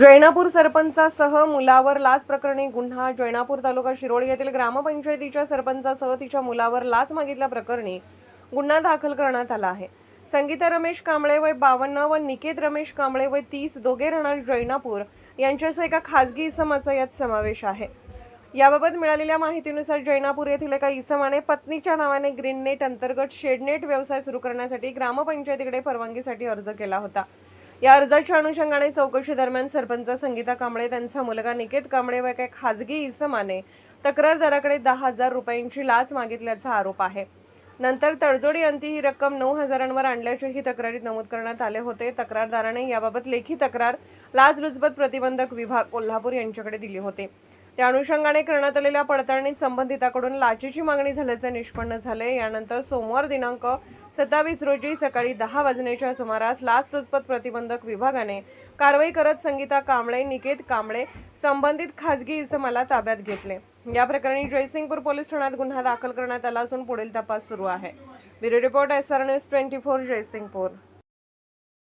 जैनापूर सरपंचासह मुलावर लाच प्रकरणी गुन्हा। जैनापूर तालुका शिरोळी येथील ग्रामपंचायतीच्या सरपंचासह तिच्या मुलावर लाच मागितल्याप्रकरणी गुन्हा दाखल करण्यात आला आहे। संगीता रमेश कांबळे वय 52 व निकेत रमेश कांबळे वय 30 दोघे राहणार जैनापूर यांच्यासह एका खासगी इसमाचा यात समावेश आहे। याबाबत मिळालेल्या माहितीनुसार जैनापूर येथील एका इसमाने पत्नीच्या नावाने ग्रीन नेट अंतर्गत शेडनेट व्यवसाय सुरू करण्यासाठी ग्रामपंचायतीकडे परवानगीसाठी अर्ज केला होता। या अर्जाच्या अनुषंगाने चौकशी दरम्यान सरपंच संगीता कांबळे त्यांचा मुलगा निकेत कांबळे व एका खासगी इसमाने तक्रारदाराकडे 10,000 रुपयांची लाच मागितल्याचा आरोप आहे। नंतर तडजोडी अंती ही रक्कम 9,000 आणल्याचेही तक्रारीत नमूद करण्यात आले होते। तक्रारदाराने याबाबत लेखी तक्रार लाचलुचपत प्रतिबंधक विभाग कोल्हापूर यांच्याकडे दिली होती। त्या अनुषंगाने करण्यात आलेल्या पडताळणीत संबंधिताकडून लाचेची मागणी झाल्याचे निष्पन्न झाले। यानंतर सोमवार दिनांक 27 रोजी सकाळी 10 वाजण्याच्या सुमारास लाचलुचपत प्रतिबंधक विभागाने कारवाई करत संगीता कांबळे, निकेत कांबळे संबंधित खासगी इसमाला ताब्यात घेतले। या प्रकरणी जयसिंगपूर पोलीस ठाण्यात गुन्हा दाखल करण्यात आला असून पुढील तपास सुरू आहे। Bureau report SR News 24 Jaysingpur.